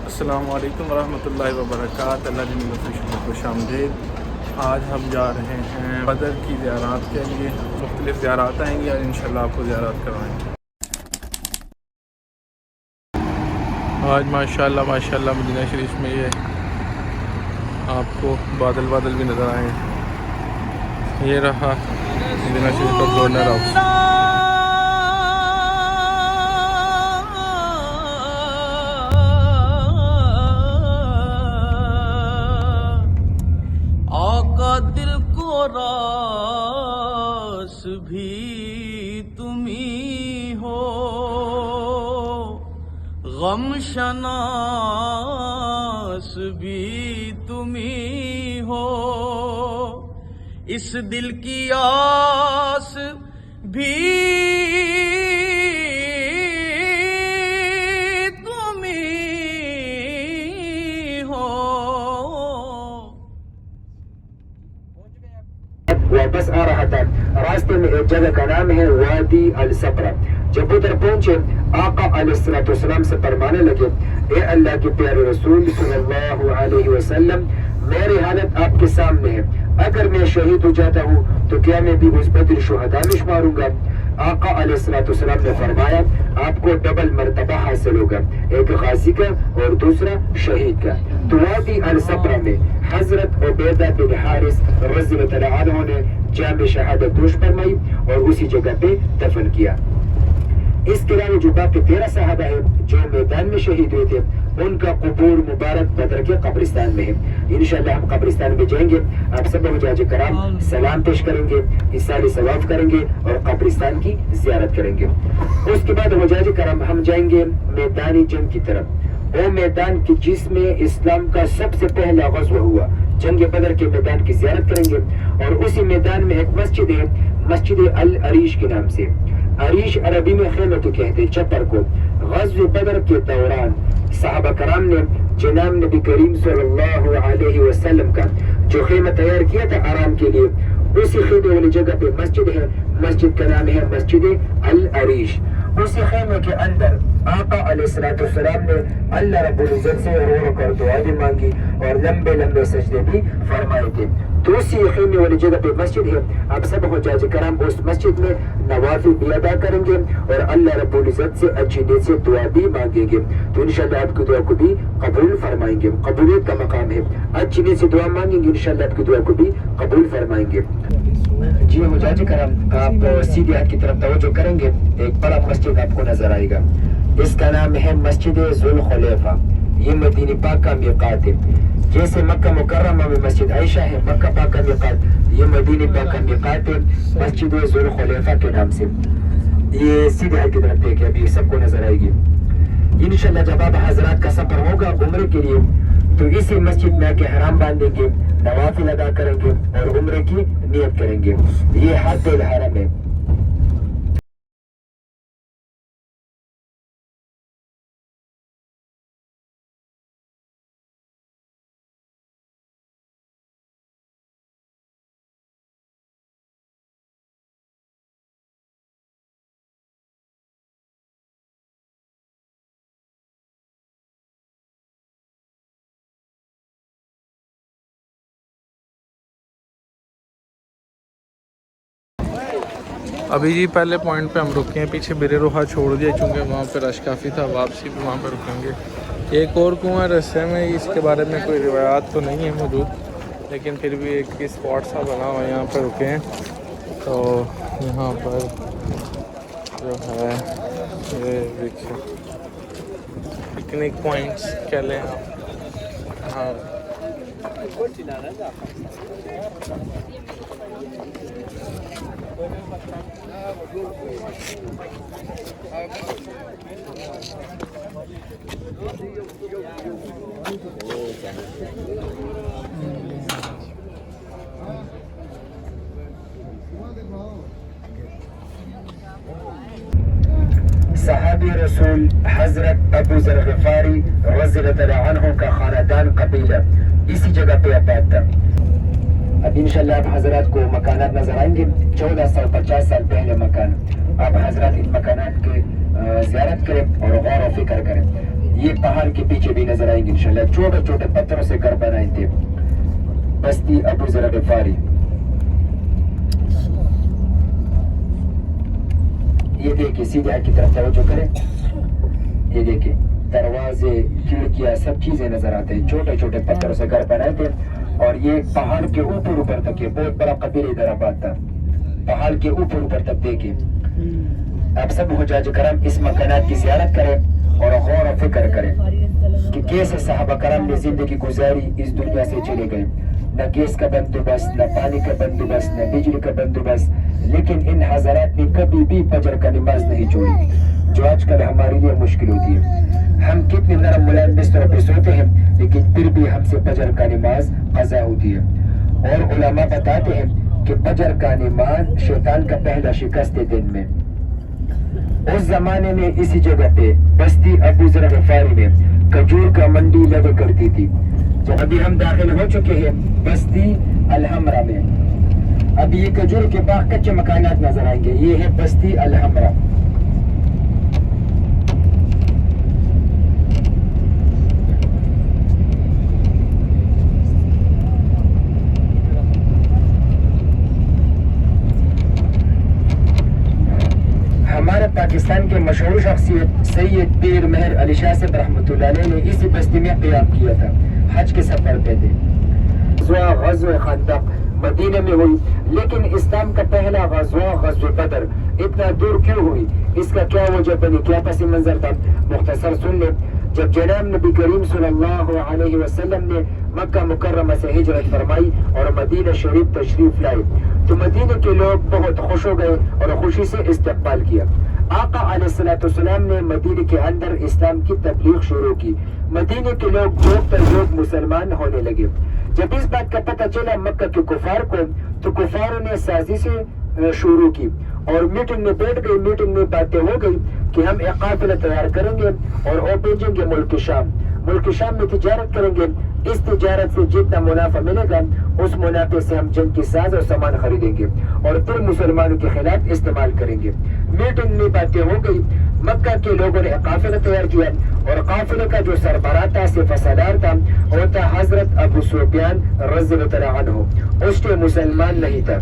السلام علیکم ورحمۃ اللہ وبرکاتہ۔ اللہ جل وعلا خوش آمدید۔ آج ہم جا رہے ہیں بدر کی زیارات کے لیے۔ مختلف زیارات آئیں گی اور انشاءاللہ آپ کو زیارات کروائیں گے۔ آج ماشاءاللہ مدینہ شریف میں یہ آپ کو بادل بھی نظر آئیں۔ یہ رہا مدینہ شریف کا گورنر ہاؤس۔ دل کو راس بھی تمہیں ہو، غم شناس بھی تمہیں ہو، اس دل کی آس بھی واپس آ رہا تھا، راستے میں ایک جگہ کا نام ہے وادی الصبرہ۔ جب ادھر پہنچے آقا علیہ السلام سے فرمانے لگے، اے اللہ کے پیارے رسول صلی اللہ علیہ وسلم، میری حالت آپ کے سامنے ہے، اگر میں شہید ہو جاتا ہوں تو کیا میں بھی اس بدر شہداء میں شماروں گا؟ آقا علیہ السلام نے فرمایا، آپ کو ڈبل مرتبہ حاصل ہوگا، ایک غازی کا اور دوسرا شہید کا۔ تو وادی الصبرہ میں حضرت عبیدہ بن حارث رضی اللہ عنہ نے جام شہادت نوش فرمائی اور اسی جگہ پہ دفن کیا۔ اس کے علاوہ جو باقی 13 صحابہ ہیں جو میدان میں شہید ہوئے تھے، ان کا قبور مبارک بدر کے قبرستان میں ہے۔ انشاءاللہ ہم قبرستان میں جائیں گے، آپ سب حجاج کرام سلام پیش کریں گے، اصال ثواب کریں گے اور قبرستان کی زیارت کریں گے۔ اس کے بعد حجاج کرام ہم جائیں گے میدان جنگ کی طرف، وہ میدان کی جس میں اسلام کا سب سے پہلا غزوہ ہوا، جنگ بدر کے میدان کی زیارت کریں گے۔ اور اسی میدان میں ایک مسجد ہے، مسجد العریش کے نام سے۔ عریش عربی میں خیمہ تو کہتے چپر کو۔ غزوہ بدر کے دوران صحابہ کرام نے جناب نبی کریم صلی اللہ علیہ وسلم کا جو خیمہ تیار کیا تھا آرام کے لیے، اسی خیمے والی جگہ پہ مسجد ہے، مسجد کا نام ہے مسجد العریش۔ اسی خیمے کے اندر آقا علیہ السلام نے اللہ رب العزت سے رو رو کر دعا بھی مانگی اور لمبے سجدے بھی فرمائے تھے۔ تو اسی خیمے والی جگہ پہ مسجد ہے، آپ سب حجاج کرام اس مسجد میں نوافل بھی ادا کریں گے اور اللہ رب العزت سے اچھی نیت سے دعا بھی مانگیں گے، تو انشاءاللہ آپ کی دعا کو بھی قبول فرمائیں گے۔ قبولیت کا مقام ہے، اچھی نیت سے دعا مانگیں گے، انشاءاللہ آپ کی دعا کو بھی قبول فرمائیں گے۔ جی حجاج کرام، آپ سیدھے ہاتھ کی طرف توجہ کریں گے، ایک بڑا مسجد آپ کو نظر آئے گا، اس کا نام ہے مسجد ذوالخلیفہ۔ یہ مدینہ پاک کا میقات ہے، جیسے مکہ مکرمہ میں مسجد عائشہ ہے، مکہ پاک کا میقات، یہ مدینہ پاک کا میقات ہے مسجد ذوالخلیفہ کے نام سے۔ یہ سیدھے ہاتھ کی طرف دیکھیں، ابھی سب کو نظر آئے گی۔ انشاءاللہ جب آپ حضرات کا سفر ہوگا عمرے کے لیے تو اسی مسجد میں آ کے حرام باندھیں گے، نوافل ادا کریں گے اور عمرے کی نیت کریں گے۔ یہ حج الحرم ہے۔ ابھی جی پہلے پوائنٹ پہ ہم رکے ہیں، پیچھے بر روحہ چھوڑ دیا چونکہ وہاں پہ رش کافی تھا، واپسی بھی وہاں پہ رکیں گے۔ ایک اور کنواں رستے میں، اس کے بارے میں کوئی روایات تو نہیں ہے موجود، لیکن پھر بھی ایک اسپاٹ سا بنا ہوا ہے، یہاں پہ رکے ہیں۔ تو یہاں پر جو ہے یہ دیکھیں پکنک پوائنٹس کہہ لیں آپ، ہاں صحابی رسول حضرت ابو ذر غفاری رضی اللہ عنہ کا خاندان قبیلہ اسی جگہ پہ آباد تھا۔ اب انشاءاللہ آپ حضرات کو مکانات نظر آئیں گے، 1450 سال پہلے مکان۔ آپ حضرات ان مکانات کے زیارت کریں اور غور و فکر کریں۔ یہ پہاڑ کے پیچھے بھی نظر نظر آئیں گے انشاءاللہ. چھوٹے چھوٹے پتھروں سے گھر بنائے تھے. بستی ابو ذر غفاری. یہ دیکھیں سیدھے حق کی طرف توجہ کریں. یہ دیکھیں دروازے کھڑکیاں سب چیزیں نظر آتے ہیں. چھوٹے چھوٹے پتھروں سے گھر بنائے تھے اور یہ پہاڑ کے اوپر تک. یہ بہت بڑا قبیلہ ادھر آباد تھا. پہاڑ کے اوپر تک دیکھیں. آپ سب حجاج کرام اس مکانات کی زیارت کریں اور غور و فکر کریں کہ کیسے صحابہ کرام نے زندگی گزاری, اس دنیا سے چلے گئے. نہ گیس کا بندوبست, نہ پانی کا بندوبست, نہ بجلی کا بندوبست, لیکن ان حضرات نے کبھی بھی فجر کا نماز نہیں چھوڑی, جو آج کل ہمارے لیے مشکل ہوتی ہے. ہم کتنے نرم ملائم بستروں پہ سوتے ہیں لیکن پھر بھی ہم سے فجر کا نماز قضا ہوتی ہے. اور علماء بتاتے ہیں کہ فجر کا نماز شیطان کا پہلا شکست ہے دن میں. اس زمانے میں اسی جگہ پہ بستی ابو ذر غفاری میں کھجور کا منڈی لگا کرتی تھی. تو ابھی ہم داخل ہو چکے ہیں بستی الحمرہ میں. ابھی یہ کھجور کے باغ کچے مکانات نظر آئیں گے. یہ ہے بستی الحمرہ. ہمارے پاکستان کے مشہور شخصیت سید پیر مہر علی شاہ صاحب رحمۃ اللہ علیہ نے اسی بستی میں قیام کیا تھا. حج کے سفر پہ تھے. غزوہ خندق مدینہ میں ہوئی, لیکن اسلام کا پہلا غزوہ بدر اتنا دور کیوں ہوئی, اس کا کیا وجہ بنی, کیا پس منظر تھا, مختصر سن لیں. جب جناب نبی کریم صلی اللہ علیہ وسلم نے مکہ مکرمہ سے ہجرت فرمائی اور مدینہ شریف تشریف لائے تو مدینہ کے لوگ بہت خوش ہو گئے اور خوشی سے استقبال کیا. آقا علیہ السلام نے مدینہ کے اندر اسلام کی تبلیغ شروع کی. مدینہ کے لوگ مسلمان ہونے لگے. جب اس بات کا پتہ چلا مکہ کے کفار کو تو کفاروں نے سازشیں شروع کی اور میٹنگ میں بیٹھ گئی. میٹنگ میں باتیں ہو گئی کہ ہم ایک قافلہ تیار کریں گے اور وہ بھیجیں گے ملک شام. ملک شام میں تجارت کریں گے. اس تجارت سے جتنا منافع ملے گا اس منافع سے ہم جنگ کی ساز اور سامان خریدیں گے اور پھر مسلمانوں کے خلاف استعمال کریں گے. میٹنگ میں باتیں ہو گئی. مکہ کے لوگوں نے قافلہ تیار کیا اور قافلے کا جو سربراہ تھا, سپہ سالار تھا, وہ تھا حضرت ابو سفیان رضی اللہ عنہ. اس کے مسلمان نہیں تھا.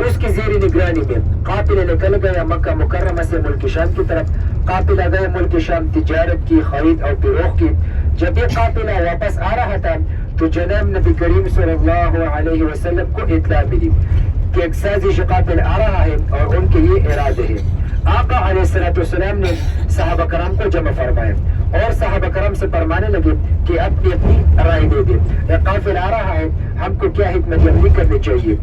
اس کی زیر نگرانی میں قافلہ نکل گیا مکہ مکرمہ سے ملک شام کی طرف. قافلہ گئے ملک شام, تجارت کی, خرید اور فروخت کی. جب یہ قافلہ واپس آ رہا تھا تو جناب نبی کریم صلی اللہ علیہ وسلم کو اطلاع ملی کہ ایک سازش قافلہ آ رہا ہے اور ان کے یہ ارادے ہیں. آقا علیہ السلام نے صحابہ کرام کو جمع فرمایا اور صحابہ کرام سے فرمانے لگے کہ اپنی رائے دے دیں. ایک قافلہ آ رہا ہے, ہم کو کیا حکمت عملی کرنی چاہیے.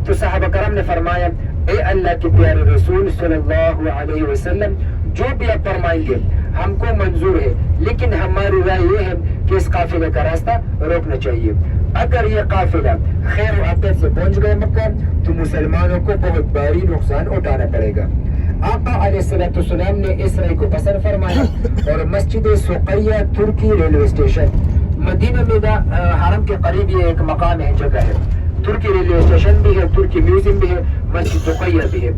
تو صحابہ کرام نے فرمایا, اے اللہ کے پیارے رسول صلی اللہ علیہ وسلم, جو بھی آپ فرمائیں گے ہم کو منظور ہے, لیکن ہماری رائے یہ ہے کہ اس قافلے کا راستہ روکنا چاہیے. اگر یہ قافلہ خیر و عافیت سے پہنچ گئے مکہ تو مسلمانوں کو بہت بھاری نقصان اٹھانا پڑے گا. آقا علیہ السلام نے اس رائے کو پسند فرمایا اور مسجد سقیہ ترکی ریلوے اسٹیشن مدینہ میں حرم کے قریب یہ ایک مقام ہے, جگہ ہے. ترکی ریلوے اسٹیشن بھی ہے, ترکی میوزیم بھی ہے, مسجد سقیہ بھی ہے.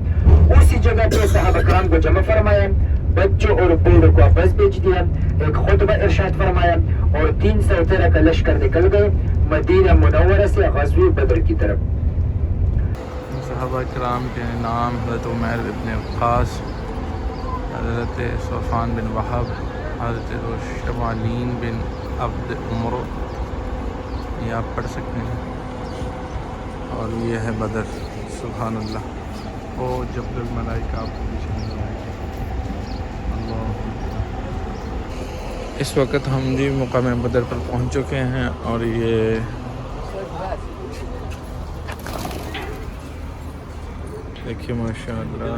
اسی جگہ پہ صحابہ کرام کو جمع فرمایا, بچوں اور بوڑھوں کو واپس بھیج دیا, ایک خطبہ ارشاد فرمایا اور 313 کا لشکر نکل گئے مدینہ منورہ سے غزوہ بدر کی طرف. صحابہ کرام کے نام حضرت عمیر بن وقاص, حضرت صفوان بن وہب, حضرت شمالین بن عبد عمر, یہ آپ پڑھ سکتے ہیں. اور یہ ہے بدر. سبحان اللہ. وہ جبل الملائکہ آپ کو پیچھے نظر آئے گا. اللہ. اس وقت ہم جی مقام بدر پر پہنچ چکے ہیں اور یہ دیکھیے ماشاء اللہ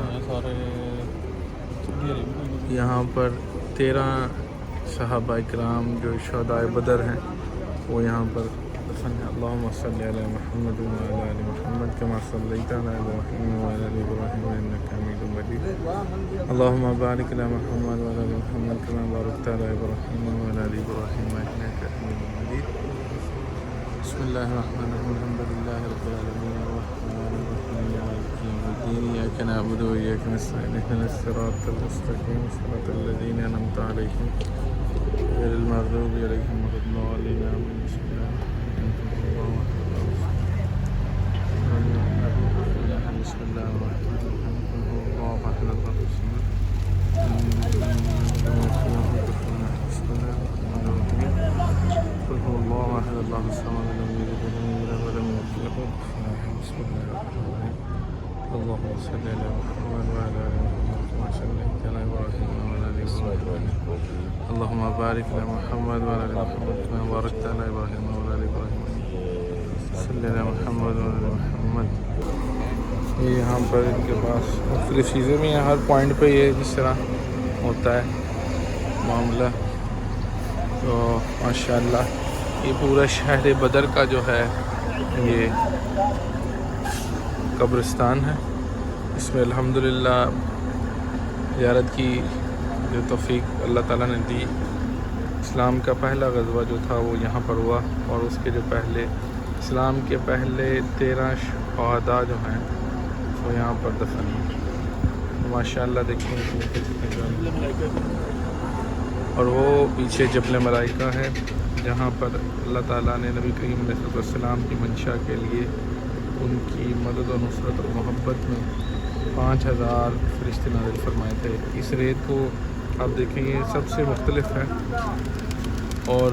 یہاں پر 13 صحابہ کرام جو شہدائے بدر ہیں وہ یہاں پر دفن ہیں. اللہم صلی علی محمد وعلی آل محمد کما صلیت علی ابراہیم وعلی آل ابراہیم انک حمید مجید. اللہم بارک علی محمد وعلی آل محمد کما بارکت علی ابراہیم وعلی آل ابراہیم انک حمید مجید. بسم اللہ الرحمن الرحیم. الحمد للہ رب العالمین الرحمن الرحیم. يوم الدين إياك نعبد وإياك نستعين اهدنا الصراط المستقيم صراط الذين أنعمت عليهم غير المغضوب عليهم ولا الضالين آمين بسم الله بسم الله الرحمن الرحيم قل هو الله أحد الله الصمد قل هو الله أحد الله الصمد لم يلد ولم يولد ولم يكن له كفوا أحد بسم الله الرحمن الرحيم اللهم صل على محمد وعلى آل محمد كما صليت على إبراهيم وعلى آل إبراهيم اللهم بارك على محمد وعلى آل محمد كما باركت على إبراهيم وعلى آل إبراهيم صل على محمد وعلى آل محمد. یہ یہاں پر ان کے پاس مختلف چیزیں بھی ہیں ہر پوائنٹ پہ یہ جس طرح ہوتا ہے معاملہ. تو ماشاءاللہ یہ پورا شہر بدر کا جو ہے یہ قبرستان ہے. اس میں الحمدللہ زیارت کی جو توفیق اللہ تعالیٰ نے دی. اسلام کا پہلا غزوہ جو تھا وہ یہاں پر ہوا اور اس کے جو پہلے اسلام کے پہلے 13 شہداء جو ہیں وہ یہاں پر دفن ہیں. ماشاءاللہ دیکھیں اور وہ پیچھے جبل ملائکہ ہے جہاں پر اللہ تعالیٰ نے نبی کریم علیہ السلام کی منشا کے لیے ان کی مدد و نصرت اور محبت میں 5000 فرشتے نازل فرمائے تھے. اس ریت کو آپ دیکھیں یہ سب سے مختلف ہے اور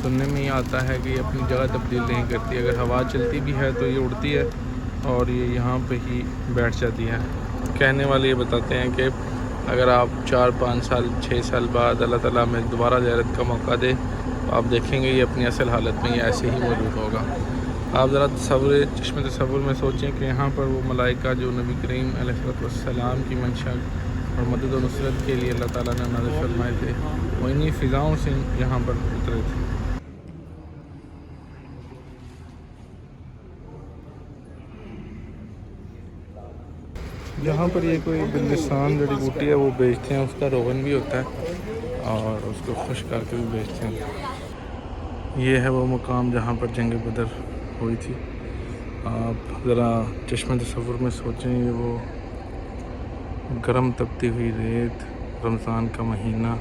سننے میں یہ آتا ہے کہ یہ اپنی جگہ تبدیل نہیں کرتی. اگر ہوا چلتی بھی ہے تو یہ اڑتی ہے اور یہ یہاں پہ ہی بیٹھ جاتی ہے. کہنے والے یہ بتاتے ہیں کہ اگر آپ 4-5 سال 6 سال بعد اللہ تعالیٰ میں دوبارہ زیارت کا موقع دے تو آپ دیکھیں گے یہ اپنی اصل حالت میں یہ ایسے ہی موجود ہوگا. آپ ذرا چشم تصور میں سوچیں کہ یہاں پر وہ ملائکہ جو نبی کریم علیہ السلام کی منشا اور مدد و نصرت کے لیے اللہ تعالیٰ نے نازل فرمائے تھے وہ انہی فضاؤں سے یہاں پر اترے تھے. جہاں پر یہ کوئی بلسان جڑی بوٹی ہے وہ بیچتے ہیں, اس کا روغن بھی ہوتا ہے اور اس کو خشک کر کے بھی بیچتے ہیں. یہ ہے وہ مقام جہاں پر جنگ بدر ہوئی تھی. آپ ذرا چشم تصور میں سوچیں یہ وہ گرم تپتی ہوئی ریت, رمضان کا مہینہ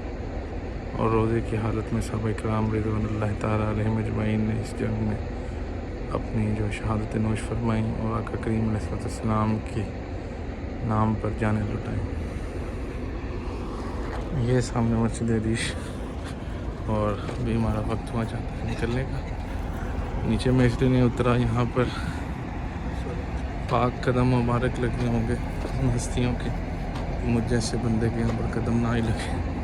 اور روزے کی حالت میں صحابہ کرام رضوان اللہ تعالیٰ علیہم اجمعین نے اس جنگ میں اپنی جو شہادت نوش فرمائیں اور آقا کریم علیہ السلام کے نام پر جانیں لٹائیں. یہ سامنے مسجد عریش اور ابھی ہمارا وقت ہوا چاہتا ہے نکلنے کا. نیچے میں اس لیے نہیں اترا, یہاں پر پاک قدم مبارک لگے ہوں گے ہستیوں کے, مجھ جیسے بندے کے یہاں پر قدم نہ ہی لگے.